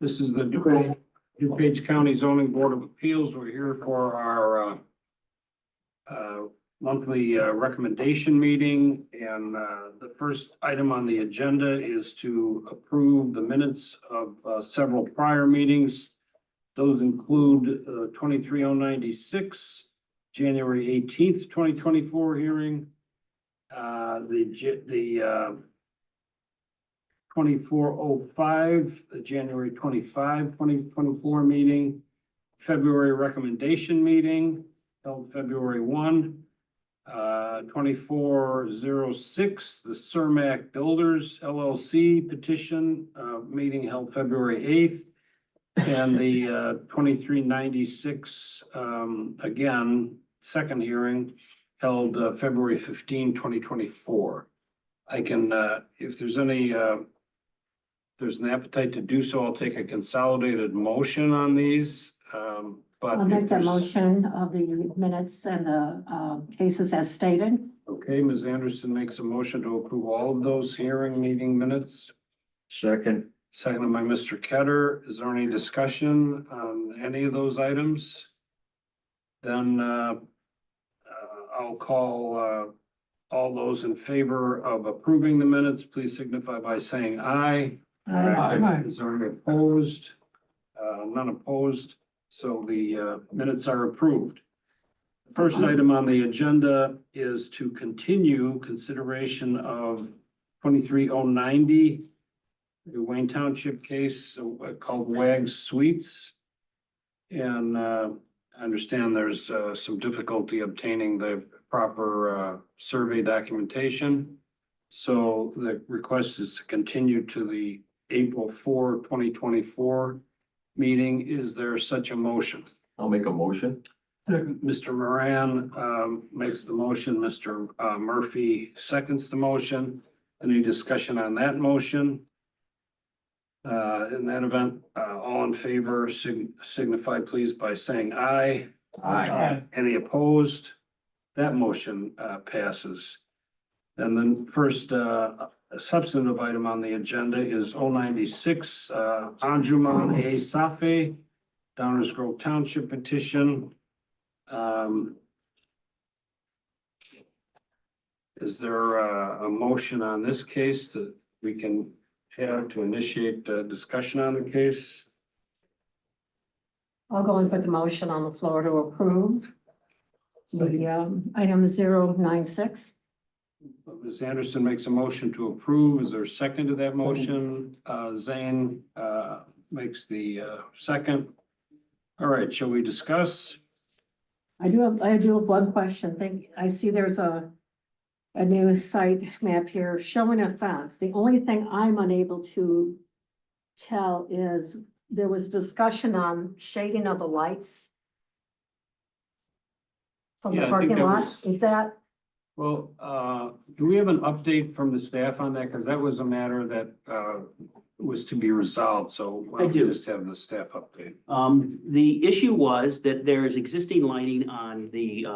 This is the DuPage County Zoning Board of Appeals. We're here for our monthly recommendation meeting. And the first item on the agenda is to approve the minutes of several prior meetings. Those include 23096, January 18th, 2024 hearing. The 2405, the January 25, 2024 meeting, February recommendation meeting held February 1, 2406, the Cermak Builders LLC petition meeting held February 8th, and the 2396, again, second hearing held February 15, 2024. I can, if there's any, there's an appetite to do so, I'll take a consolidated motion on these. But I'll make that motion of the minutes and the cases as stated. Okay, Ms. Anderson makes a motion to approve all of those hearing meeting minutes. Second. Seconded by Mr. Ketter. Is there any discussion on any of those items? Then I'll call all those in favor of approving the minutes, please signify by saying aye. Aye. Is there any opposed? None opposed, so the minutes are approved. The first item on the agenda is to continue consideration of 23090, the Wayne Township case called Wags Suites. And I understand there's some difficulty obtaining the proper survey documentation. So the request is to continue to the April 4, 2024 meeting. Is there such a motion? I'll make a motion. Mr. Moran makes the motion. Mr. Murphy seconds the motion. Any discussion on that motion? In that event, all in favor signify please by saying aye. Aye. Any opposed? That motion passes. And then first substantive item on the agenda is 096 Anjuman A. Safi, Downers Grove Township petition. Is there a motion on this case that we can have to initiate discussion on the case? I'll go and put the motion on the floor to approve the item 096. Ms. Anderson makes a motion to approve. Is there a second to that motion? Zane makes the second. All right, shall we discuss? I do have one question. I see there's a new site map here showing a fence. The only thing I'm unable to tell is there was discussion on shading of the lights from Yeah, the I think parking that lot. was- Is that, Well, do we have an update from the staff on that? Because that was a matter that was to be resolved, so why don't we I do. just have the staff update? The issue was that there is existing lighting on the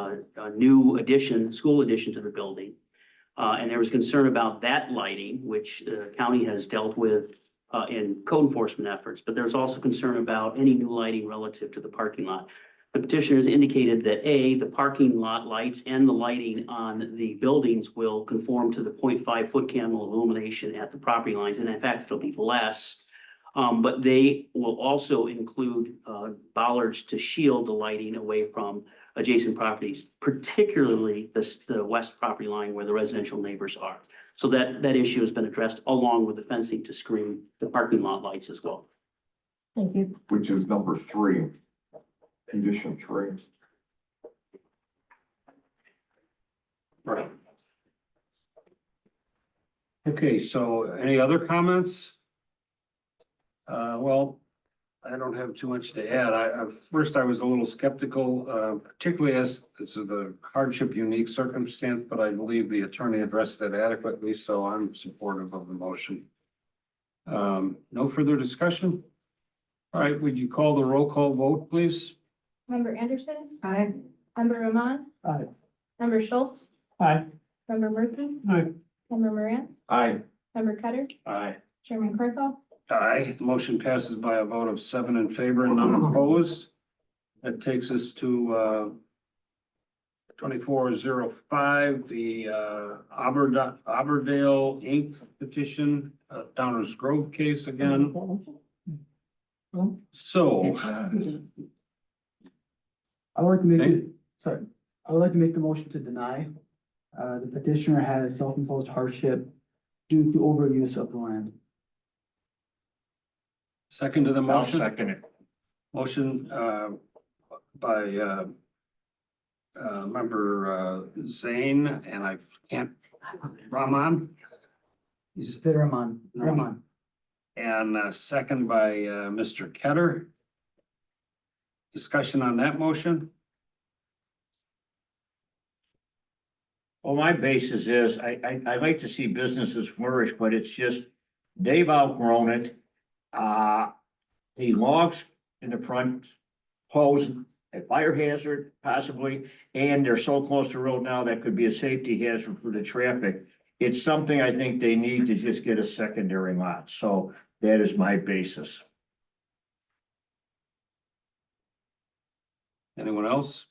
new addition, school addition to the building. And there was concern about that lighting, which the county has dealt with in code enforcement efforts. But there's also concern about any new lighting relative to the parking lot. The petitioners indicated that the parking lot lights and the lighting on the buildings will conform to the 0.5 foot candle illumination at the property lines. And in fact, it'll be less. But they will also include bollards to shield the lighting away from adjacent properties, particularly the west property line where the residential neighbors are. So that issue has been addressed along with the fencing to screen the parking lot lights as well. thank you. Which is number 3, condition 3. Right. Okay, so any other comments? Well, I don't have too much to add. First I was a little skeptical, particularly as this is the hardship unique circumstance, but I believe the attorney addressed it adequately, so I'm supportive of the motion. No further discussion? All right, would you call the roll call vote, please? Member Anderson, Aye. Member Roman, Aye. Member Schultz, Aye. Member Murphy, Aye. Member Moran, Aye. Member Cutter, Aye. Chairman Kurthoff, Aye. The motion passes by a vote of 7 in favor and none opposed. That takes us to 2405, the Aberdale Inc. petition, Downers Grove case again. So, I would like to make Okay. it, sorry, I would like to make the motion to deny. The petitioner has self-imposed hardship due to overuse of the land. second to the I'll motion. second it. Motion by member Zane, and I can't, Rahman? He's- Rahman. And second by Mr. Ketter. Discussion on that motion? Well, my basis is, I like to see businesses flourish, but it's just, they've outgrown it. The logs in the front pose a fire hazard possibly, and they're so close to the road now that could be a safety hazard for the traffic. It's something I think they need to just get a secondary lot, so that is my basis. Anyone else?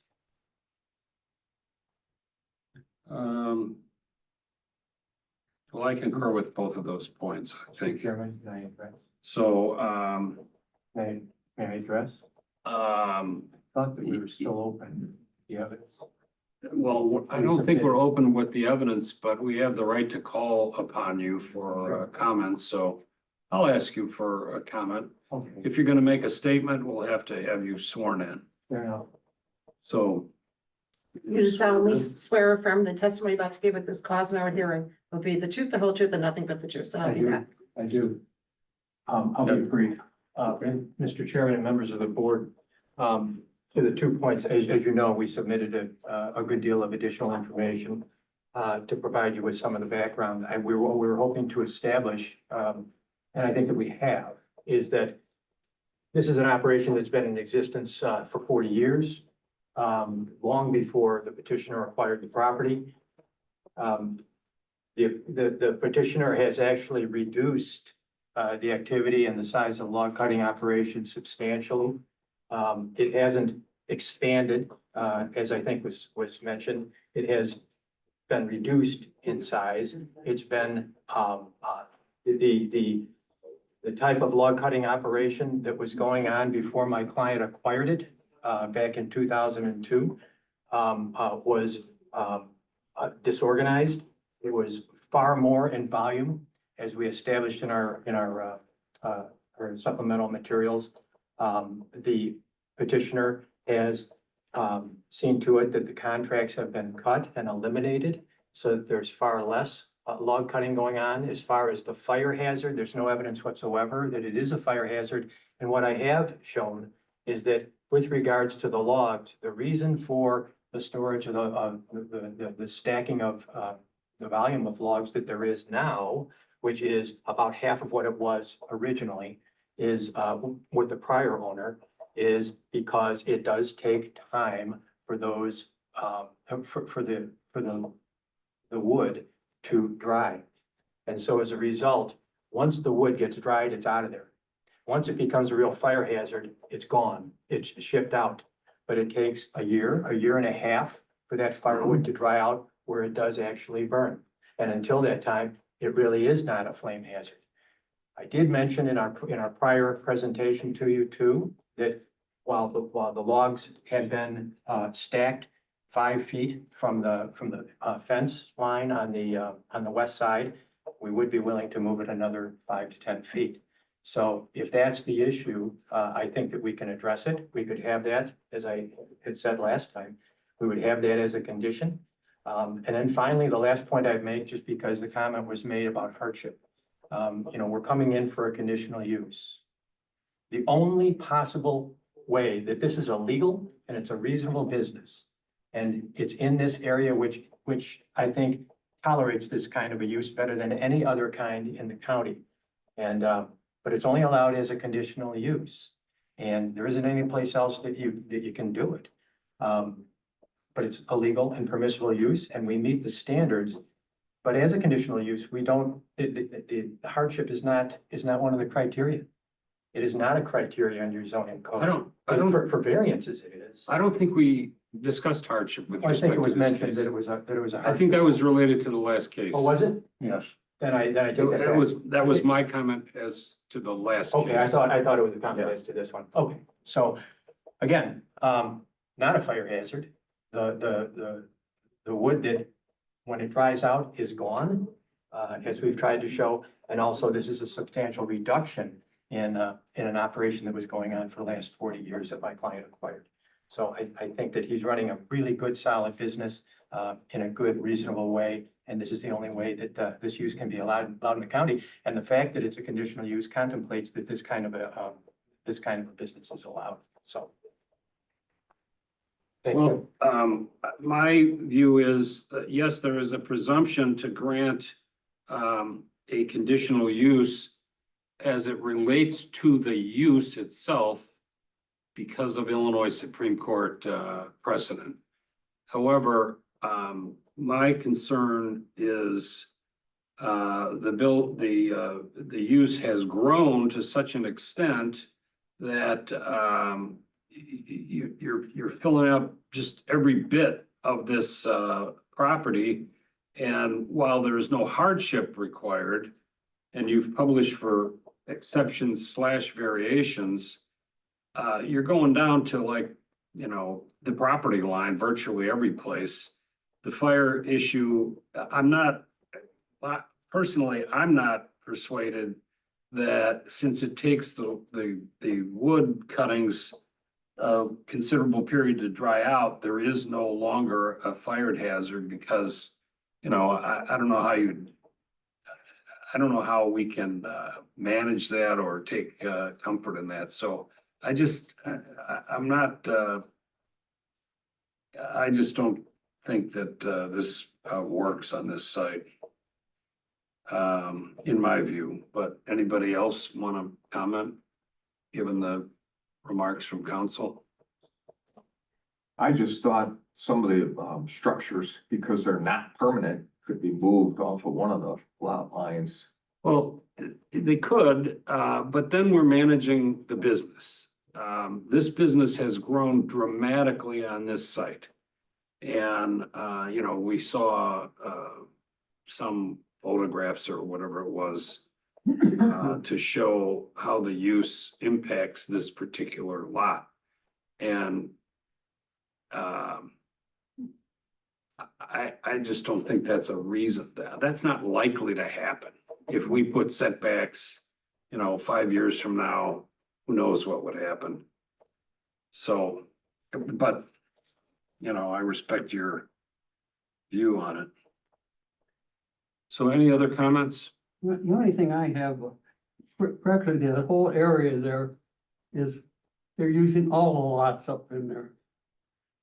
Well, I concur with both of those points, I think. Chairman, can I address? So, May I address? Thought that we were still open. The evidence. well, I don't think we're open with the evidence, but we have the right to call upon you for comments, so I'll ask you for a comment. Okay, If you're gonna make a statement, we'll have to have you sworn in, fair enough. so. You solemnly swear or affirm the testimony about to give at this cause and our hearing will be the truth, the whole truth, and nothing but the truth. So I help you do, God. I do. I'll be brief. And Mr. Chairman and members of the board, to the 2 points, as you know, we submitted a good deal of additional information to provide you with some of the background. What we were hoping to establish, and I think that we have, is that this is an operation that's been in existence for 40 years, long before the petitioner acquired the property. The petitioner has actually reduced the activity and the size of log cutting operations substantially. It hasn't expanded, as I think was mentioned. It has been reduced in size. It's been, the type of log cutting operation that was going on before my client acquired it, back in 2002, was disorganized. It was far more in volume, as we established in our supplemental materials. The petitioner has seen to it that the contracts have been cut and eliminated so that there's far less log cutting going on. As far as the fire hazard, there's no evidence whatsoever that it is a fire hazard. And what I have shown is that with regards to the logs, the reason for the storage of the stacking of the volume of logs that there is now, which is about half of what it was originally, is with the prior owner, is because it does take time for those for the wood to dry. And so as a result, once the wood gets dried, it's out of there. Once it becomes a real fire hazard, it's gone, it's shipped out. But it takes a year and a half for that firewood to dry out where it does actually burn. And until that time, it really is not a flame hazard. I did mention in our prior presentation to you too, that while the logs had been stacked 5 feet from the fence line on the west side, we would be willing to move it another 5 to 10 feet. So if that's the issue, I think that we can address it. We could have that, as I had said last time, we would have that as a condition. And then finally, the last point I'd make, just because the comment was made about hardship. We're coming in for a conditional use. The only possible way that this is a legal and it's a reasonable business, and it's in this area which I think tolerates this kind of a use better than any other kind in the county. And but it's only allowed as a conditional use, and there isn't any place else that you can do it. But it's a legal and permissible use, and we meet the standards But as a conditional use, we don't, the hardship is not one of the criteria. It is not a criteria on your zoning code. I don't, For variances, it is. I don't think we discussed hardship with I think respect it to was this mentioned case. that it was a I hardship. think that was related to the last case. Oh, was it? Yes. Then I take that back. That was my comment as to the last case. Okay, I thought it was a comment as to this one. Okay, so again, not a fire hazard. The wood that, when it dries out, is gone, as we've tried to show. And also, this is a substantial reduction in an operation that was going on for the last 40 years that my client acquired. So I think that he's running a really good, solid business in a good, reasonable way. And this is the only way that this use can be allowed in the county. And the fact that it's a conditional use contemplates that this kind of a business is allowed, so. Thank you. Well, my view is that yes, there is a presumption to grant a conditional use as it relates to the use itself because of Illinois Supreme Court precedent. However, my concern is the use has grown to such an extent that you're filling up just every bit of this property. And while there's no hardship required, and you've published for exceptions / variations, you're going down to like, you know, the property line virtually every place. The fire issue, personally, I'm not persuaded that since it takes the wood cuttings a considerable period to dry out, there is no longer a fire hazard because, you know, I don't know how we can manage that or take comfort in that. So I just don't think that this works on this site, in my view. But anybody else want to comment, given the remarks from council? I just thought some of the structures, because they're not permanent, could be moved off of one of the lot lines. Well, they could, but then we're managing the business. This business has grown dramatically on this site. And, you know, we saw some photographs or whatever it was to show how the use impacts this particular lot. And I just don't think that's a reason. That's not likely to happen. If we put setbacks, you know, 5 years from now, who knows what would happen. So, but, you know, I respect your view on it. So any other comments? The only thing I have, practically the whole area there is, they're using all the lots up in there.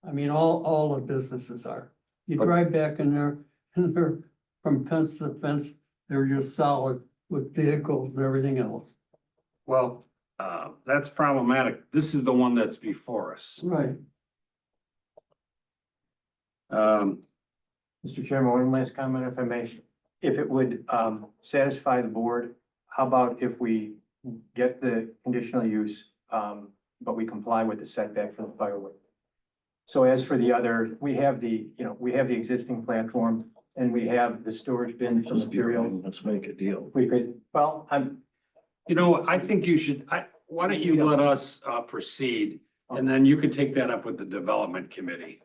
I mean, all the businesses are. You drive back in there, and they're from fence to fence, they're just solid with vehicles and everything else. Well, that's problematic. This is the one that's before us. Right. Mr. Chairman, one last comment, if I may. If it would satisfy the board, how about if we get the conditional use, but we comply with the setback for the firewood? So as for the other, we have the existing platform and we have the storage bin for material. Let's make a deal. We could, well, You know, I think you should, why don't you let us proceed, and then you can take that up with the development committee.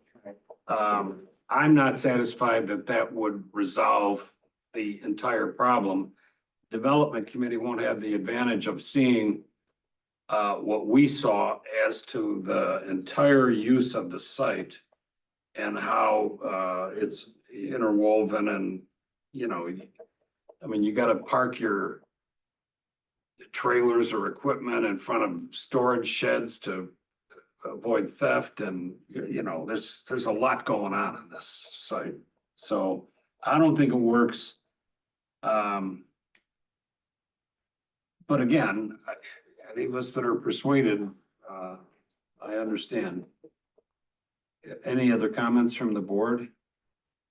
I'm not satisfied that would resolve the entire problem. Development committee won't have the advantage of seeing what we saw as to the entire use of the site and how it's interwoven and, you know, I mean, you gotta park your trailers or equipment in front of storage sheds to avoid theft, and, you know, there's a lot going on this site. So I don't think it works. But again, any of us that are persuaded, I understand. Any other comments from the board?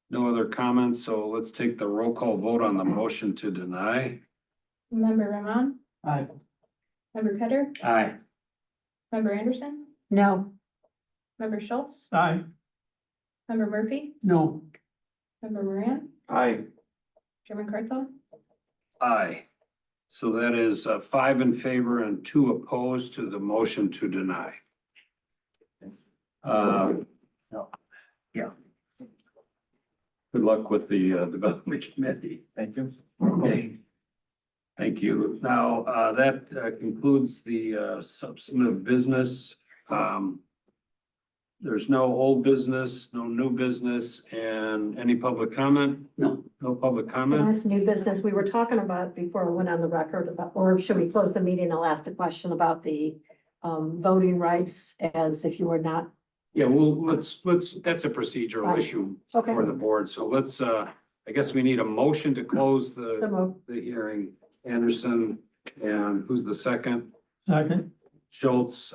No other comments, so let's take the roll call vote on the motion to deny. Member Roman, Aye. member Cutter, Aye. member Anderson, No, member Schultz, Aye. member Murphy, No. member Moran, Aye. Chairman Carlton. Aye. So that is 5 in favor and 2 opposed to the motion to deny. Yeah. Good luck with the development committee. Thank you. Okay. Thank you. Now, that concludes the substantive business. There's no old business, no new business, and any public comment? No. No public comment? that's new business. We were talking about before we went on the record about, or should we close the meeting? I'll ask the question about the voting rights as if you were not. Yeah, well, let's, that's a procedural Right. issue Okay. for the board. So let's, I guess we need a motion to close So the move. hearing. Anderson, and who's the second? Second. Schultz.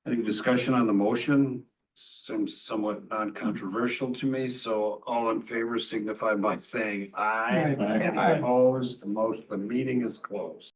Any discussion on the motion? Seems somewhat non-controversial to me, so all in favor signify by saying aye. Aye. Any opposed? The meeting is closed.